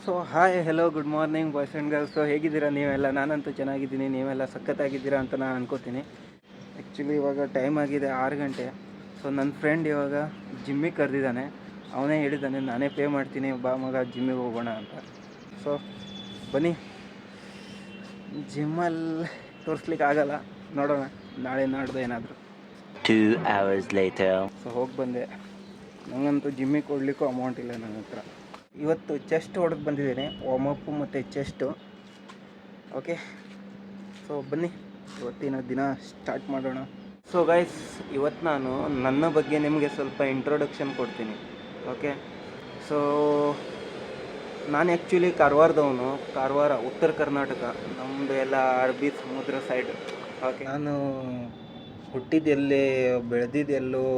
So hi hello good morning boys and girls. So ಹೇಗಿದ್ದೀರಾ ನೀವೆಲ್ಲ? ನಾನಂತೂ ಚೆನ್ನಾಗಿದ್ದೀನಿ, ನೀವೆಲ್ಲ ಸಖತ್ತಾಗಿದ್ದೀರಾ ಅಂತ ನಾನು ಅನ್ಕೋತೀನಿ. ಆ್ಯಕ್ಚುಲಿ ಇವಾಗ ಟೈಮ್ ಆಗಿದೆ 6 ಗಂಟೆ. ಸೊ ನನ್ನ ಫ್ರೆಂಡ್ ಇವಾಗ ಜಿಮ್ಮಿಗೆ ಕರೆದಿದ್ದಾನೆ. ಅವನೇ ಹೇಳಿದ್ದಾನೆ ನಾನೇ ಪೇ ಮಾಡ್ತೀನಿ, ಬಾ ಮಗ ಜಿಮ್ಮಿಗೆ ಹೋಗೋಣ ಅಂತ. ಸೊ ಬನ್ನಿ, ಜಿಮ್ಮಲ್ಲಿ ತೋರಿಸ್ಲಿಕ್ಕೆ ಆಗಲ್ಲ, ನೋಡೋಣ ನಾಳೆ ನಾಡ್ದು ಏನಾದರೂ. 2 hours later. ಸೊ ಹೋಗಿ ಬಂದೆ. ನನಗಂತೂ ಜಿಮ್ಮಿಗೆ ಕೊಡಲಿಕ್ಕೂ ಅಮೌಂಟ್ ಇಲ್ಲ ನನ್ನ ಹತ್ರ. ಇವತ್ತು ಚೆಸ್ಟ್ ಹೊಡೆದು ಬಂದಿದ್ದೀನಿ, ವಾರ್ಮಪ್ಪು ಮತ್ತು ಚೆಸ್ಟು. ಓಕೆ, ಸೊ ಬನ್ನಿ ಇವತ್ತಿನ ದಿನ ಸ್ಟಾರ್ಟ್ ಮಾಡೋಣ. ಸೊ ಗೈಸ್, ಇವತ್ತು ನಾನು ನನ್ನ ಬಗ್ಗೆ ನಿಮಗೆ ಸ್ವಲ್ಪ ಇಂಟ್ರೊಡಕ್ಷನ್ ಕೊಡ್ತೀನಿ. ಓಕೆ, ಸೊ ನಾನು ಆ್ಯಕ್ಚುಲಿ ಕಾರವಾರದವನು. ಕಾರವಾರ, ಉತ್ತರ ಕರ್ನಾಟಕ. ನಮ್ಮದು ಎಲ್ಲ ಅರಬ್ಬಿ ಸಮುದ್ರ ಸೈಡ್. ಓಕೆ, ನಾನು ಹುಟ್ಟಿದ್ದೆಲ್ಲೇ, ಬೆಳೆದಿದ್ದೆಲ್ಲೋ,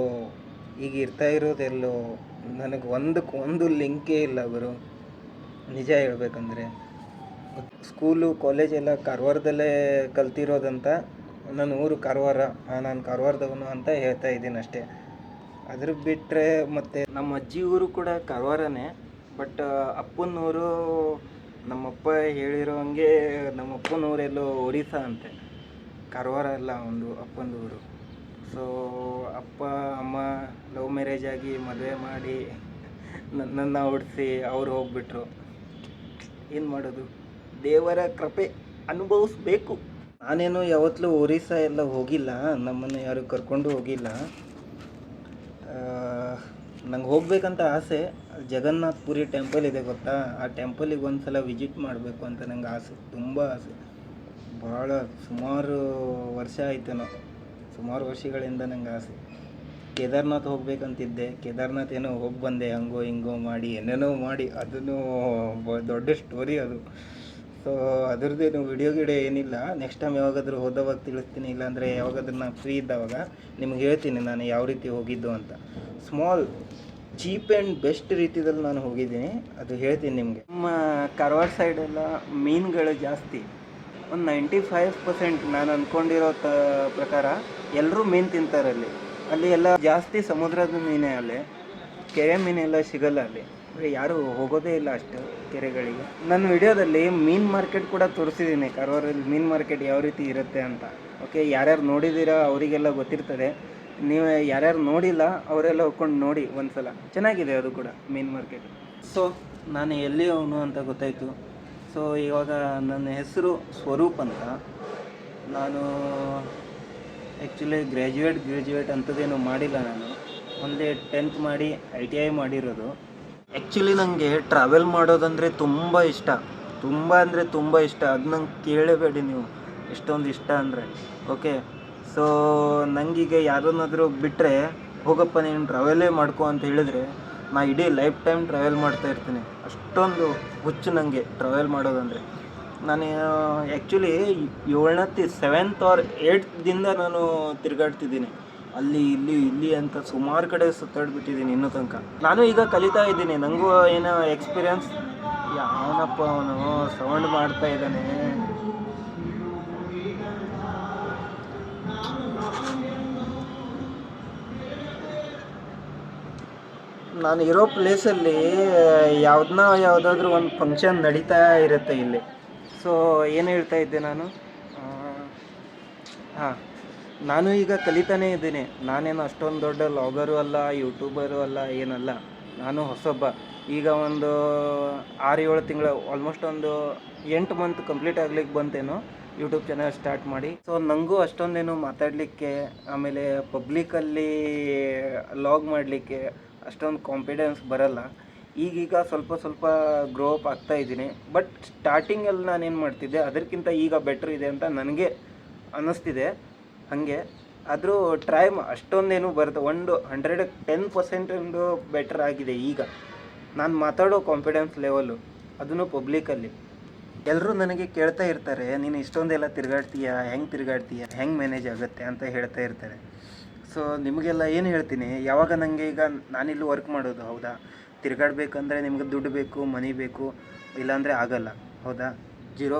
ಈಗ ಇರ್ತಾ ಇರೋದೆಲ್ಲೋ, ನನಗೆ ಒಂದು ಲಿಂಕೇ ಇಲ್ಲ ಗುರು, ನಿಜ ಹೇಳ್ಬೇಕಂದ್ರೆ. ಸ್ಕೂಲು ಕಾಲೇಜೆಲ್ಲ ಕಾರವಾರದಲ್ಲೇ ಕಲ್ತಿರೋದಂತ. ನನ್ನ ಊರು ಕಾರವಾರ, ನಾನು ಕಾರವಾರದವನು ಅಂತ ಹೇಳ್ತಾ ಇದ್ದೀನಿ ಅಷ್ಟೇ. ಅದ್ರ ಬಿಟ್ಟರೆ ಮತ್ತು ನಮ್ಮ ಅಜ್ಜಿ ಊರು ಕೂಡ ಕಾರವಾರನೇ. ಬಟ್ ಅಪ್ಪನೂರು, ನಮ್ಮಪ್ಪ ಹೇಳಿರೋ ಹಂಗೆ ನಮ್ಮಪ್ಪನೂರೆಲ್ಲೋ ಒರಿಸ್ಸಾ ಅಂತೆ, ಕಾರವಾರ ಎಲ್ಲ ಒಂದು ಅಪ್ಪನ ಊರು. ಸೊ ಅಪ್ಪ ಅಮ್ಮ ಲವ್ ಮ್ಯಾರೇಜ್ ಆಗಿ ಮದುವೆ ಮಾಡಿ ನನ್ನನ್ನು ಓಡಿಸಿ ಅವ್ರು ಹೋಗ್ಬಿಟ್ರು. ಏನು ಮಾಡೋದು, ದೇವರ ಕೃಪೆ ಅನುಭವಿಸ್ಬೇಕು. ನಾನೇನು ಯಾವತ್ತೂ ಒರಿಸ್ಸಾ ಎಲ್ಲ ಹೋಗಿಲ್ಲ, ನಮ್ಮನ್ನು ಯಾರು ಕರ್ಕೊಂಡು ಹೋಗಿಲ್ಲ. ನಂಗೆ ಹೋಗ್ಬೇಕಂತ ಆಸೆ. ಜಗನ್ನಾಥ ಪುರಿ ಟೆಂಪಲ್ ಇದೆ ಗೊತ್ತಾ, ಆ ಟೆಂಪಲಿಗೆ ಒಂದು ಸಲ ವಿಸಿಟ್ ಮಾಡಬೇಕು ಅಂತ ನಂಗೆ ಆಸೆ, ತುಂಬ ಆಸೆ. ಭಾಳ ಸುಮಾರು ವರ್ಷ ಆಯ್ತೇನೋ, ಸುಮಾರು ವರ್ಷಗಳಿಂದ ನಂಗೆ ಆಸೆ. ಕೇದಾರ್ನಾಥ್ ಹೋಗ್ಬೇಕಂತಿದ್ದೆ, ಕೇದಾರ್ನಾಥ್ ಏನೋ ಹೋಗಿ ಬಂದೆ, ಹಂಗೋ ಹಿಂಗೋ ಮಾಡಿ ಏನೇನೋ ಮಾಡಿ, ಅದನ್ನು ದೊಡ್ಡ ಸ್ಟೋರಿ ಅದು. ಸೊ ಅದ್ರದ್ದೇನು ವಿಡಿಯೋ ಏನಿಲ್ಲ. ನೆಕ್ಸ್ಟ್ ಟೈಮ್ ಯಾವಾಗಾದ್ರೂ ಹೋದವಾಗ ತಿಳಿಸ್ತೀನಿ, ಇಲ್ಲಾಂದರೆ ಯಾವಾಗಾದ್ರೂ ನಾನು ಫ್ರೀ ಇದ್ದವಾಗ ನಿಮ್ಗೆ ಹೇಳ್ತೀನಿ ನಾನು ಯಾವ ರೀತಿ ಹೋಗಿದ್ದು ಅಂತ. ಸ್ಮಾಲ್ ಚೀಪ್ ಆ್ಯಂಡ್ ಬೆಸ್ಟ್ ರೀತಿಯಲ್ಲಿ ನಾನು ಹೋಗಿದ್ದೀನಿ, ಅದು ಹೇಳ್ತೀನಿ ನಿಮಗೆ. ನಮ್ಮ ಕಾರವಾರ ಸೈಡೆಲ್ಲ ಮೀನುಗಳು ಜಾಸ್ತಿ. ಒಂದು 95% ನಾನು ಅಂದ್ಕೊಂಡಿರೋ ಪ್ರಕಾರ ಎಲ್ಲರೂ ಮೀನು ತಿಂತಾರೆ ಅಲ್ಲಿ ಎಲ್ಲ ಜಾಸ್ತಿ ಸಮುದ್ರದ ಮೀನೇ. ಅಲ್ಲಿ ಕೆರೆ ಮೀನೆಲ್ಲ ಸಿಗಲ್ಲ ಅಲ್ಲಿ, ಯಾರು ಹೋಗೋದೇ ಇಲ್ಲ ಅಷ್ಟು ಕೆರೆಗಳಿಗೆ. ನನ್ನ ವಿಡಿಯೋದಲ್ಲಿ ಮೀನು ಮಾರ್ಕೆಟ್ ಕೂಡ ತೋರಿಸಿದ್ದೀನಿ, ಕಾರವಾರಲ್ಲಿ ಮೀನು ಮಾರ್ಕೆಟ್ ಯಾವ ರೀತಿ ಇರುತ್ತೆ ಅಂತ. ಓಕೆ, ಯಾರ್ಯಾರು ನೋಡಿದ್ದೀರಾ ಅವರಿಗೆಲ್ಲ ಗೊತ್ತಿರ್ತದೆ. ನೀವು ಯಾರ್ಯಾರು ನೋಡಿಲ್ಲ ಅವರೆಲ್ಲ ಹೋಗ್ಕೊಂಡು ನೋಡಿ ಒಂದು ಸಲ, ಚೆನ್ನಾಗಿದೆ ಅದು ಕೂಡ ಮೀನು ಮಾರ್ಕೆಟ್. ಸೊ ನಾನು ಎಲ್ಲಿ ಅವನು ಅಂತ ಗೊತ್ತಾಯಿತು. ಸೊ ಇವಾಗ ನನ್ನ ಹೆಸರು ಸ್ವರೂಪ್ ಅಂತ. ನಾನು ಆ್ಯಕ್ಚುಲಿ ಗ್ರ್ಯಾಜುಯೇಟ್ ಅಂಥದ್ದೇನು ಮಾಡಿಲ್ಲ. ನಾನು ಒಂದೇ 10th ಮಾಡಿ ITI ಮಾಡಿರೋದು. ಆ್ಯಕ್ಚುಲಿ ನನಗೆ ಟ್ರಾವೆಲ್ ಮಾಡೋದಂದರೆ ತುಂಬ ಇಷ್ಟ, ತುಂಬ ಅಂದರೆ ತುಂಬ ಇಷ್ಟ. ಅದು ನಂಗೆ ಕೇಳಬೇಡಿ ನೀವು, ಎಷ್ಟೊಂದು ಇಷ್ಟ ಅಂದರೆ. ಓಕೆ, ಸೊ ನನಗೀಗ ಯಾರನ್ನಾದರೂ ಬಿಟ್ಟರೆ ಹೋಗಪ್ಪ ನೀನು ಟ್ರಾವೆಲೇ ಮಾಡ್ಕೊ ಅಂತ ಹೇಳಿದರೆ ನಾ ಇಡೀ ಲೈಫ್ ಟೈಮ್ ಟ್ರಾವೆಲ್ ಮಾಡ್ತಾ ಇರ್ತೀನಿ. ಅಷ್ಟೊಂದು ಹುಚ್ಚು ನನಗೆ ಟ್ರಾವೆಲ್ ಮಾಡೋದಂದರೆ. ನಾನು ಆ್ಯಕ್ಚುಲಿ 7th or 8th ನಾನು ತಿರುಗಾಡ್ತಿದ್ದೀನಿ, ಅಲ್ಲಿ ಇಲ್ಲಿ ಅಂತ ಸುಮಾರು ಕಡೆ ಸುತ್ತಾಡ್ಬಿಟ್ಟಿದ್ದೀನಿ ಇನ್ನೂ ತನಕ. ನಾನು ಈಗ ಕಲಿತಾ ಇದ್ದೀನಿ, ನನಗೂ ಏನೋ ಎಕ್ಸ್ಪೀರಿಯನ್ಸ್. ಯಾವನಪ್ಪ ಅವನು ಸೌಂಡ್ ಮಾಡ್ತಾ ಇದ್ದಾನೆ. ನಾನು ಇರೋ ಪ್ಲೇಸಲ್ಲಿ ಯಾವುದಾದ್ರೂ ಒಂದು ಫಂಕ್ಷನ್ ನಡೀತಾ ಇರುತ್ತೆ ಇಲ್ಲಿ. ಸೊ ಏನು ಹೇಳ್ತಾ ಇದ್ದೆ ನಾನು? ನಾನು ಈಗ ಕಲಿತಾನೇ ಇದ್ದೀನಿ. ನಾನೇನು ಅಷ್ಟೊಂದು ದೊಡ್ಡ ಲಾಗರು ಅಲ್ಲ, ಯೂಟ್ಯೂಬರು ಅಲ್ಲ, ಏನಲ್ಲ. ನಾನು ಹೊಸೊಬ್ಬ. ಈಗ ಒಂದು 6-7 ತಿಂಗಳು, ಆಲ್ಮೋಸ್ಟ್ ಒಂದು 8 ಮಂತ್ ಕಂಪ್ಲೀಟ್ ಆಗ್ಲಿಕ್ಕೆ ಬಂತೇನೋ ಯೂಟ್ಯೂಬ್ ಚಾನಲ್ ಸ್ಟಾರ್ಟ್ ಮಾಡಿ. ಸೊ ನನಗೂ ಅಷ್ಟೊಂದೇನು ಮಾತಾಡಲಿಕ್ಕೆ, ಆಮೇಲೆ ಪಬ್ಲಿಕಲ್ಲಿ ಲಾಗ್ ಮಾಡಲಿಕ್ಕೆ ಅಷ್ಟೊಂದು ಕಾನ್ಫಿಡೆನ್ಸ್ ಬರಲ್ಲ. ಈಗೀಗ ಸ್ವಲ್ಪ ಗ್ರೋ ಅಪ್ ಆಗ್ತಾ ಇದ್ದೀನಿ. ಬಟ್ ಸ್ಟಾರ್ಟಿಂಗಲ್ಲಿ ನಾನೇನು ಮಾಡ್ತಿದ್ದೆ ಅದಕ್ಕಿಂತ ಈಗ ಬೆಟ್ರ್ ಇದೆ ಅಂತ ನನಗೆ ಅನ್ನಿಸ್ತಿದೆ. ಹಾಗೆ ಆದರೂ ಟ್ರೈ ಅಷ್ಟೊಂದೇನು ಬರುತ್ತೆ, 110% ಬೆಟರ್ ಆಗಿದೆ ಈಗ ನಾನು ಮಾತಾಡೋ ಕಾನ್ಫಿಡೆನ್ಸ್ ಲೆವೆಲ್ಲು, ಅದನ್ನು ಪಬ್ಲಿಕಲ್ಲಿ. ಎಲ್ಲರೂ ನನಗೆ ಕೇಳ್ತಾ ಇರ್ತಾರೆ, ನೀನು ಇಷ್ಟೊಂದೆಲ್ಲ ತಿರುಗಾಡ್ತೀಯ, ಹೆಂಗೆ ಮ್ಯಾನೇಜ್ ಆಗುತ್ತೆ ಅಂತ ಹೇಳ್ತಾ ಇರ್ತಾರೆ. ಸೊ ನಿಮಗೆಲ್ಲ ಏನು ಹೇಳ್ತೀನಿ, ಯಾವಾಗ ನನಗೆ ಈಗ ನಾನಿಲ್ಲಿ ವರ್ಕ್ ಮಾಡೋದು, ಹೌದಾ, ತಿರುಗಾಡಬೇಕಂದ್ರೆ ನಿಮ್ಗೆ ದುಡ್ಡು ಬೇಕು, ಮನಿ ಬೇಕು, ಇಲ್ಲಾಂದರೆ ಆಗಲ್ಲ, ಹೌದಾ. 0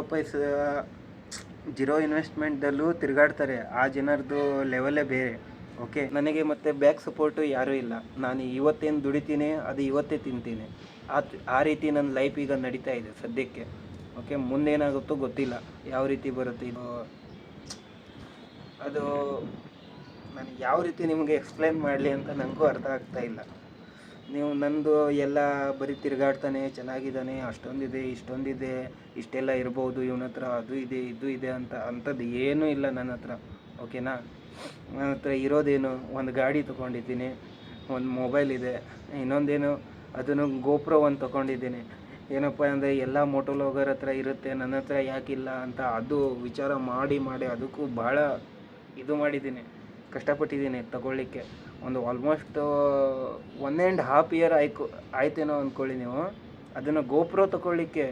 ಇನ್ವೆಸ್ಟ್ಮೆಂಟಲ್ಲೂ ತಿರುಗಾಡ್ತಾರೆ, ಆ ಜನರದು ಲೆವೆಲೇ ಬೇರೆ. ಓಕೆ, ನನಗೆ ಮತ್ತು ಬ್ಯಾಕ್ ಸಪೋರ್ಟು ಯಾರೂ ಇಲ್ಲ. ನಾನು ಇವತ್ತೇನು ದುಡಿತೀನಿ ಅದು ಇವತ್ತೇ ತಿಂತೀನಿ. ಆ ರೀತಿ ನನ್ನ ಲೈಫ್ ಈಗ ನಡೀತಾ ಇದೆ ಸದ್ಯಕ್ಕೆ. ಓಕೆ, ಮುಂದೇನಾಗುತ್ತೋ ಗೊತ್ತಿಲ್ಲ, ಯಾವ ರೀತಿ ಬರುತ್ತೆ ಇದು. ಅದು ನಾನು ಯಾವ ರೀತಿ ನಿಮಗೆ ಎಕ್ಸ್ಪ್ಲೈನ್ ಮಾಡಲಿ ಅಂತ ನನಗೂ ಅರ್ಥ ಆಗ್ತಾ ಇಲ್ಲ. ನೀವು ನಂದು ಎಲ್ಲ ಬರೀ ತಿರುಗಾಡ್ತಾನೆ ಚೆನ್ನಾಗಿದ್ದಾನೆ, ಅಷ್ಟೊಂದಿದೆ ಇಷ್ಟೊಂದಿದೆ, ಇಷ್ಟೆಲ್ಲ ಇರ್ಬೋದು ಇವನ ಹತ್ರ, ಅದು ಇದೆ ಇದು ಇದೆ ಅಂಥದ್ದು ಏನೂ ಇಲ್ಲ ನನ್ನ ಹತ್ರ. ಓಕೆನಾ, ನನ್ನ ಹತ್ರ ಇರೋದೇನು, ಒಂದು ಗಾಡಿ ತೊಗೊಂಡಿದ್ದೀನಿ, ಒಂದು ಮೊಬೈಲ್ ಇದೆ, ಇನ್ನೊಂದೇನು ಅದನ್ನು ಗೋಪ್ರೋ ಒಂದು ತೊಗೊಂಡಿದ್ದೀನಿ. ಏನಪ್ಪ ಅಂದರೆ ಎಲ್ಲ ಮೋಟೋಲಾಗರ್ ಹತ್ರ ಇರುತ್ತೆ, ನನ್ನ ಹತ್ರ ಯಾಕಿಲ್ಲ ಅಂತ ಅದು ವಿಚಾರ ಮಾಡಿ ಅದಕ್ಕೂ ಭಾಳ ಇದು ಮಾಡಿದ್ದೀನಿ, ಕಷ್ಟಪಟ್ಟಿದ್ದೀನಿ ತಗೊಳ್ಳಿಕ್ಕೆ. ಒಂದು ಆಲ್ಮೋಸ್ಟ್ 1.5 ಇಯರ್ ಆಯ್ತೇನೋ ಅಂದ್ಕೊಳ್ಳಿ ನೀವು. ಅದನ್ನು ಗೋಪ್ರೋ ತೊಗೊಳ್ಳಿಕ್ಕೆ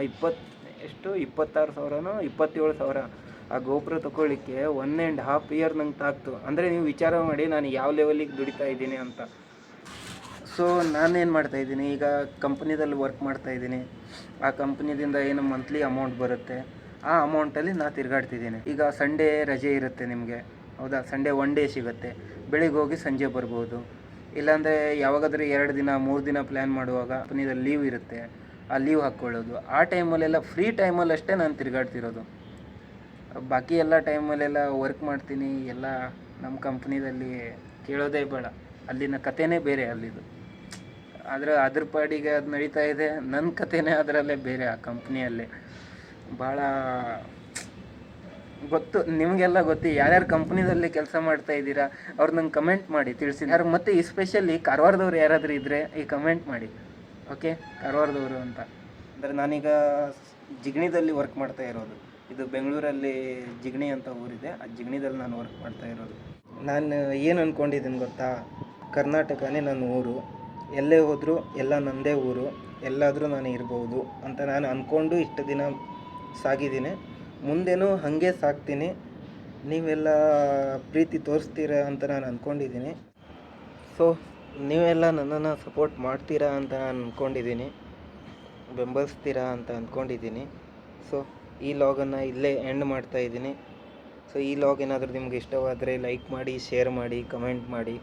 26,000ನೋ 27,000 ಆ ಗೋಪ್ರೋ ತೊಗೊಳ್ಳಿಕ್ಕೆ 1.5 ಇಯರ್ ನಂಗೆ ತಾಕ್ತು. ಅಂದರೆ ನೀವು ವಿಚಾರ ಮಾಡಿ ನಾನು ಯಾವ ಲೆವೆಲಿಗೆ ದುಡಿತಾ ಇದ್ದೀನಿ ಅಂತ. ಸೊ ನಾನೇನು ಮಾಡ್ತಾಯಿದ್ದೀನಿ, ಈಗ ಕಂಪ್ನಿದಲ್ಲಿ ವರ್ಕ್ ಮಾಡ್ತಾಯಿದ್ದೀನಿ. ಆ ಕಂಪ್ನಿದಿಂದ ಏನು ಮಂತ್ಲಿ ಅಮೌಂಟ್ ಬರುತ್ತೆ, ಆ ಅಮೌಂಟಲ್ಲಿ ನಾನು ತಿರುಗಾಡ್ತಿದ್ದೀನಿ. ಈಗ ಸಂಡೇ ರಜೆ ಇರುತ್ತೆ ನಿಮಗೆ, ಹೌದಾ, ಸಂಡೇ 1 ಡೇ ಸಿಗುತ್ತೆ, ಬೆಳಿಗ್ಗೆ ಹೋಗಿ ಸಂಜೆ ಬರ್ಬೋದು. ಇಲ್ಲಾಂದರೆ ಯಾವಾಗಾದರೂ 2 ದಿನ 3 ದಿನ ಪ್ಲ್ಯಾನ್ ಮಾಡುವಾಗ ಕಂಪ್ನಿದಲ್ಲಿ ಲೀವ್ ಇರುತ್ತೆ, ಆ ಲೀವ್ ಹಾಕ್ಕೊಳ್ಳೋದು. ಆ ಟೈಮಲ್ಲೆಲ್ಲ ಫ್ರೀ ಟೈಮಲ್ಲಷ್ಟೇ ನಾನು ತಿರುಗಾಡ್ತಿರೋದು. ಬಾಕಿ ಎಲ್ಲ ಟೈಮಲ್ಲೆಲ್ಲ ವರ್ಕ್ ಮಾಡ್ತೀನಿ. ಎಲ್ಲ ನಮ್ಮ ಕಂಪ್ನಿದಲ್ಲಿ ಕೇಳೋದೇ ಬೇಡ, ಅಲ್ಲಿನ ಕಥೆನೇ ಬೇರೆ ಅಲ್ಲಿದು. ಆದರೆ ಅದ್ರ ಪಾಡಿಗೆ ಅದು ನಡೀತಾ ಇದೆ, ನನ್ನ ಕಥೆನೇ ಅದರಲ್ಲೇ ಬೇರೆ. ಆ ಕಂಪ್ನಿಯಲ್ಲಿ ಭಾಳ ಗೊತ್ತು, ನಿಮಗೆಲ್ಲ ಗೊತ್ತು. ಯಾರ್ಯಾರು ಕಂಪ್ನಿದಲ್ಲಿ ಕೆಲಸ ಮಾಡ್ತಾ ಇದ್ದೀರಾ ಅವ್ರು ನಂಗೆ ಕಮೆಂಟ್ ಮಾಡಿ ತಿಳಿಸಿ. ಯಾರು ಮತ್ತು ಎಸ್ಪೆಷಲಿ ಕಾರವಾರದವ್ರು ಯಾರಾದರೂ ಇದ್ದರೆ ಈ ಕಮೆಂಟ್ ಮಾಡಿ. ಓಕೆ, ಕಾರವಾರದವರು ಅಂತ. ಅಂದರೆ ನಾನೀಗ ಜಿಗಣಿದಲ್ಲಿ ವರ್ಕ್ ಮಾಡ್ತಾ ಇರೋದು. ಇದು ಬೆಂಗಳೂರಲ್ಲಿ ಜಿಗಣಿ ಅಂತ ಊರಿದೆ, ಆ ಜಿಗಣಿದಲ್ಲಿ ನಾನು ವರ್ಕ್ ಮಾಡ್ತಾ ಇರೋದು. ನಾನು ಏನು ಅಂದ್ಕೊಂಡಿದ್ದೀನಿ ಗೊತ್ತಾ, ಕರ್ನಾಟಕನೇ ನನ್ನ ಊರು, ಎಲ್ಲೇ ಹೋದರೂ ಎಲ್ಲ ನನ್ನದೇ ಊರು, ಎಲ್ಲಾದರೂ ನಾನು ಇರ್ಬೋದು ಅಂತ ನಾನು ಅಂದ್ಕೊಂಡು ಇಷ್ಟು ದಿನ ಸಾಗಿದ್ದೀನಿ. ಮುಂದೇನೂ ಹಾಗೆ ಸಾಕ್ತೀನಿ. ನೀವೆಲ್ಲ ಪ್ರೀತಿ ತೋರಿಸ್ತೀರಾ ಅಂತ ನಾನು ಅಂದ್ಕೊಂಡಿದ್ದೀನಿ. ಸೊ ನೀವೆಲ್ಲ ನನ್ನನ್ನು ಸಪೋರ್ಟ್ ಮಾಡ್ತೀರಾ ಅಂತ ನಾನು ಅಂದ್ಕೊಂಡಿದ್ದೀನಿ, ಬೆಂಬಲಿಸ್ತೀರಾ ಅಂತ ಅಂದ್ಕೊಂಡಿದ್ದೀನಿ. ಸೊ ಈ ಲಾಗನ್ನು ಇಲ್ಲೇ ಎಂಡ್ ಮಾಡ್ತಾಯಿದ್ದೀನಿ. ಸೊ ಈ ಲಾಗ್ ಏನಾದರೂ ನಿಮ್ಗೆ ಇಷ್ಟವಾದರೆ ಲೈಕ್ ಮಾಡಿ, ಶೇರ್ ಮಾಡಿ, ಕಮೆಂಟ್ ಮಾಡಿ.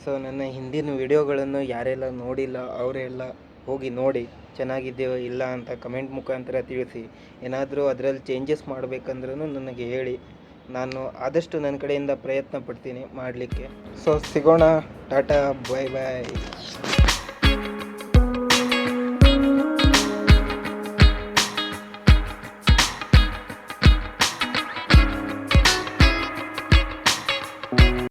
ಸೊ ನನ್ನ ಹಿಂದಿನ ವಿಡಿಯೋಗಳನ್ನು ಯಾರೆಲ್ಲ ನೋಡಿಲ್ಲ ಅವರೆಲ್ಲ ಹೋಗಿ ನೋಡಿ, ಚೆನ್ನಾಗಿದೆಯೋ ಇಲ್ಲ ಅಂತ ಕಮೆಂಟ್ ಮುಖಾಂತರ ತಿಳಿಸಿ. ಏನಾದರೂ ಅದರಲ್ಲಿ ಚೇಂಜಸ್ ಮಾಡಬೇಕಂದ್ರೂ ನನಗೆ ಹೇಳಿ, ನಾನು ಆದಷ್ಟು ನನ್ನ ಕಡೆಯಿಂದ ಪ್ರಯತ್ನ ಪಡ್ತೀನಿ ಮಾಡಲಿಕ್ಕೆ. ಸೊ ಸಿಗೋಣ, ಟಾಟಾ, ಬಾಯ್ ಬಾಯ್.